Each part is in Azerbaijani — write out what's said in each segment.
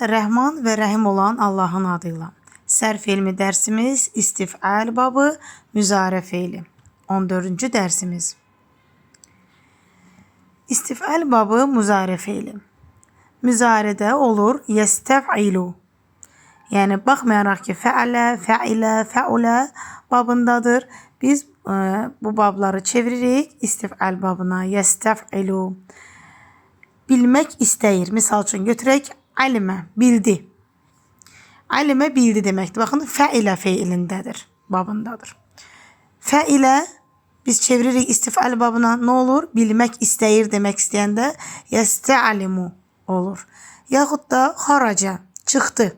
Rəhman və Rəhim olan Allahın adıyla. Sərf elmi dərsimiz istif'al babı müzarə feili. 14-cü dərsimiz. İstif'al babı müzarə feili. Müzarədə olur yestef'ilu. Yəni baxmayaraq ki, fəalə, fəilə, fəulə babındadır. Biz bu babları çeviririk istif'al babına. Yestef'ilu. Bilmək istəyir. Misal üçün götürək alimə, bildi. Alimə bildi deməkdir. Baxın, fəilə feilindədir, babındadır. Fəilə biz çeviririk istif'al babına. Nə olur? Bilmək istəyir demək istəyəndə yestə'alimu olur. Yaxud da xaraca, çıxdı.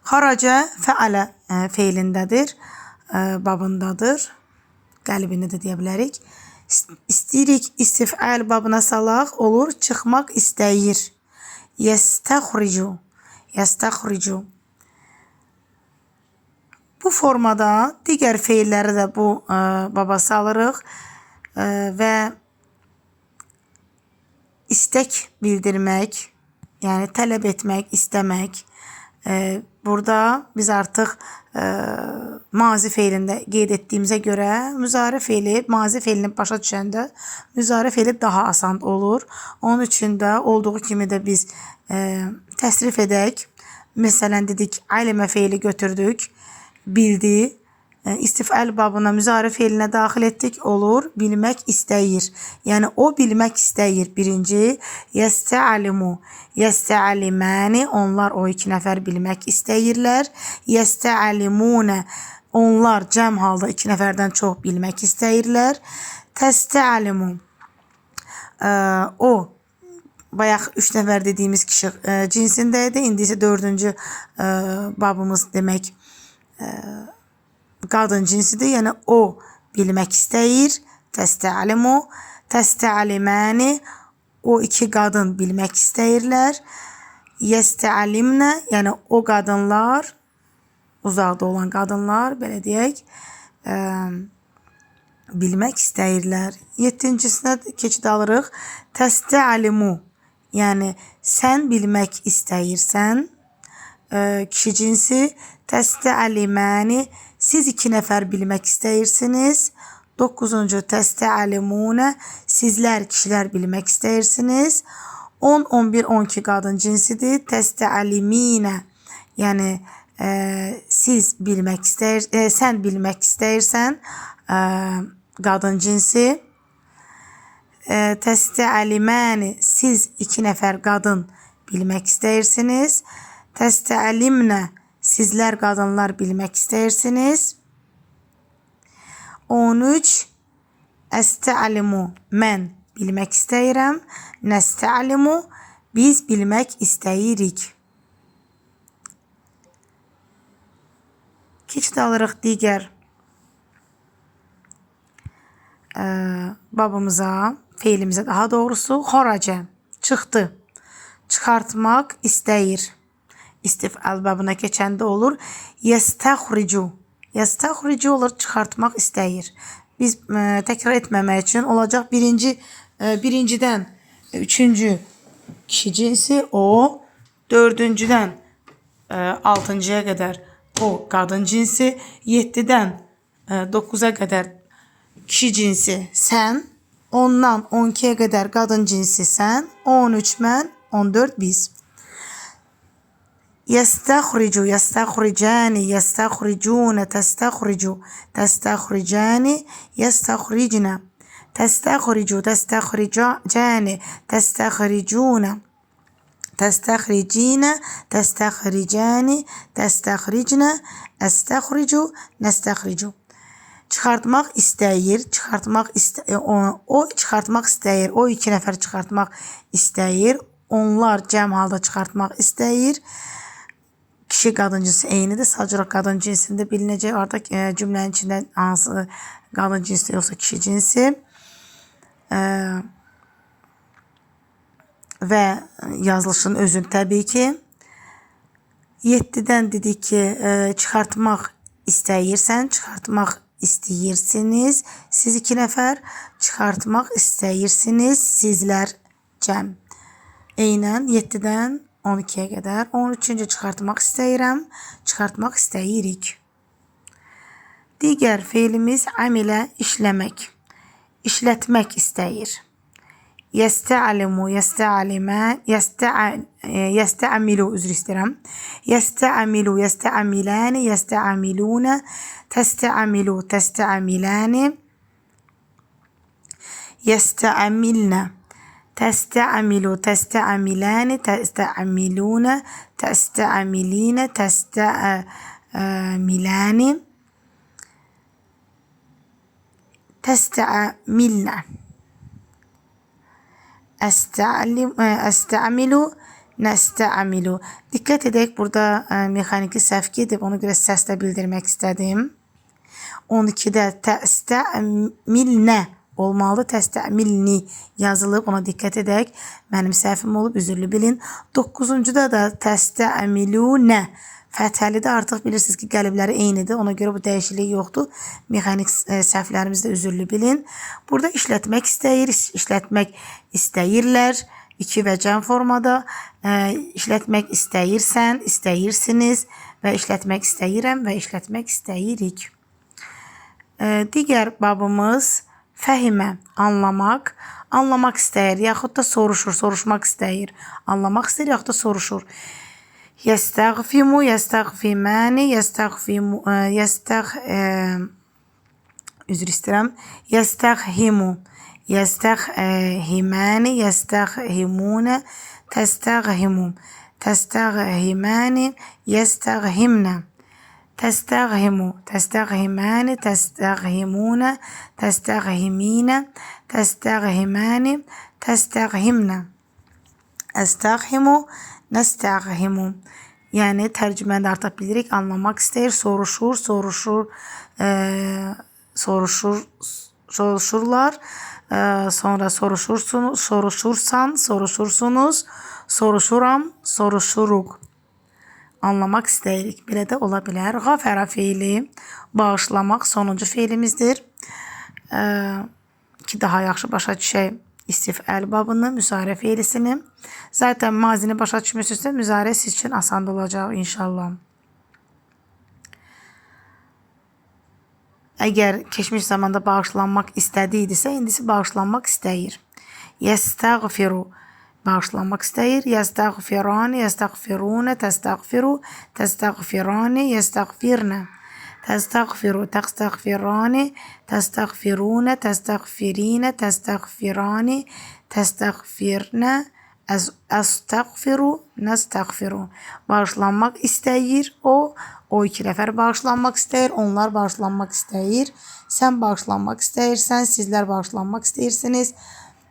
Xaraca fəalə feilindədir, babındadır. Qəlbini də deyə bilərik. İstəyirik istif'al babına salaq, olur çıxmaq istəyir. Yestəxricu. Yestəxricu. Bu formada digər feilləri də bu baba salırıq və istək bildirmək, yəni tələb etmək, istəmək. Burada biz artıq mazi feilində qeyd etdiyimizə görə müzarə feili, mazi feilini başa düşəndə müzarə feili daha asan olur. Onun üçün də olduğu kimi də biz təsrif edək. Məsələn, dedik, alimə feili götürdük, bildi. İstif'al babına müzarə feilinə daxil etdik, olur, bilmək istəyir. Yəni, o bilmək istəyir. Birinci, yestə'alimu, yestə'aliməni, onlar o iki nəfər bilmək istəyirlər. Yestə'alimunə, onlar cəm halda iki nəfərdən çox bilmək istəyirlər. Təstə'alimu, o, bayaq üç nəfər dediyimiz kişi cinsindəydi. İndi isə dördüncü babımız demək qadın cinsidir, yəni o bilmək istəyir. Təstə'alimu, təstə'aliməni, o iki qadın bilmək istəyirlər. Yestə'alimnə, yəni o qadınlar, uzaqda olan qadınlar, belə deyək, bilmək istəyirlər. 7-cisinə keçid alırıq. Təstə'alimu, yəni sən bilmək istəyirsən, kişi cinsi. Təstə'aliməni, siz iki nəfər bilmək istəyirsiniz. 9-cu təstə'alimunə, sizlər kişilər bilmək istəyirsiniz. 10, 11, 12 qadın cinsidir. Təstə'aliminə, yəni siz bilmək sən bilmək istəyirsən, qadın cinsi. Təstə'aliməni, siz iki nəfər qadın bilmək istəyirsiniz. Təstə'alimnə, sizlər qadınlar bilmək istəyirsiniz. 13. Əstə'alimu, mən bilmək istəyirəm. Nəstə'alimu, biz bilmək istəyirik. Keçid alırıq digər babımıza, feilimizə daha doğrusu. Xoraca, çıxdı. Çıxartmaq istəyir. İstif'al babına keçəndə olur. Yestəxricu. Yestəxricu olur, çıxartmaq istəyir. Biz təkrar etməmək üçün olacaq birincidən üçüncü kişi cinsi o, dördüncüdən altıncıya qədər o qadın cinsi, 7-dən 9-a qədər kişi cinsi sən, 10-dan 12-yə qədər qadın cinsi sən, 13 mən, 14 biz. Yestəxricu, yestəxricəni, yestəxricunə, təstəxricu, təstəxricəni, yestəxricnə, təstəxricu, təstəxricəni, təstəxricunə, təstəxricinə, təstəxricəni, təstəxricnə, əstəxricu, nəstəxricu. Çıxartmaq istəyir, o çıxartmaq istəyir, o iki nəfər çıxartmaq istəyir, onlar cəm halda çıxartmaq istəyir. Kişi qadın cinsi eynidir, sadəcə qadın cinsində bilinəcək. Artıq cümlənin içində hansı qadın cinsi yoxsa kişi cinsi. Və yazılışın özün təbii ki. 7-dən dedik ki, çıxartmaq istəyirsən, çıxartmaq istəyirsiniz. Siz iki nəfər çıxartmaq istəyirsiniz, sizlər cəm. Eynən 7-dən 12'yə qədər. 13-cü çıxartmaq istəyirəm. Çıxartmaq istəyirik. Digər feilimiz amilə işləmək. İşlətmək istəyir. Yestə'alimu, yestə'alimən, yestə'amilu, üzr istəyirəm. Yestə'amilu, yestə'amiləni, yestə'amilunə, təstə'amilu, təstə'amiləni, yestə'amilnə, təstə'amilu, təstə'amiləni, təstə'amilunə, təstə'amilinə, təstə'amiləni, təstə'amilnə. Əstə'amilu, nəstə'amilu. Diqqət edək, burada mexaniki səhv gedib, ona görə səslə bildirmək istədim. 12-də təstə'amilnə olmalı, təstə'amilni yazılıb, ona diqqət edək. Mənim səhvim olub, üzürlü bilin. 9-cuda da təstə'amilunə. Fəthəlidə artıq bilirsiniz ki, qəlibləri eynidir. Ona görə bu dəyişiklik yoxdur. Mexanik səhvlərimizdə üzürlü bilin. Burada işlətmək istəyir, işlətmək istəyirlər. 2 və cəm formada. İşlətmək istəyirsən, istəyirsiniz və işlətmək istəyirəm və işlətmək istəyirik. Digər babımız fəhimə, anlamaq. Anlamaq istəyir, yaxud da soruşur, soruşmaq istəyir. Anlamaq istəyir, yaxud da soruşur. Yestəğfimu, yestəğfiməni, üzr istəyirəm. Yestəğhimu, yestəğhiməni, yestəğhimunə, təstəğhimu, təstəğhiməni, yestəğhimnə, təstəğhimu, təstəğhiməni, təstəğhimunə, təstəğhiminə, təstəğhiməni, təstəğhimnə. Əstəğhimu, nəstəğhimu. Yəni tərcüməni də artıq bilirik. Anlamaq istəyir, soruşur, soruşurlar. Sonra soruşursan, soruşursunuz, soruşuram, soruşuruq. Anlamaq istəyirik. Belə də ola bilər.Ğafərə feili bağışlamaq sonuncu feilimizdir. Ki daha yaxşı başa düşək istifəl babını, müzarə feilisini. Zaten mazini başa düşmüsünüzsə, müzarə siz üçün asan olacaq inşallah. Əgər keçmiş zamanda bağışlanmaq istədiydisə, indisi bağışlanmaq istəyir. Yestəğfiru, bağışlanmaq istəyir. Yestəğfirani, yestəğfirunə, təstəğfiru, təstəğfirani, yestəğfirnə. Təstəğfiru, təstəğfirani, təstəğfirunə, təstəğfirinə, təstəğfirani, təstəğfirnə, əstəğfiru, nəstəğfiru. Bağışlanmaq istəyir o 2 nəfər bağışlanmaq istəyir, onlar bağışlanmaq istəyir. Sən bağışlanmaq istəyirsən, sizlər bağışlanmaq istəyirsiniz.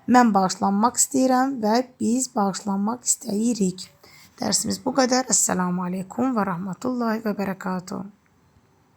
Mən bağışlanmaq istəyirəm və biz bağışlanmaq istəyirik. Dərsimiz bu qədər. Əssəlamu aleykum və rəhmətullahi və bərəkatuhu.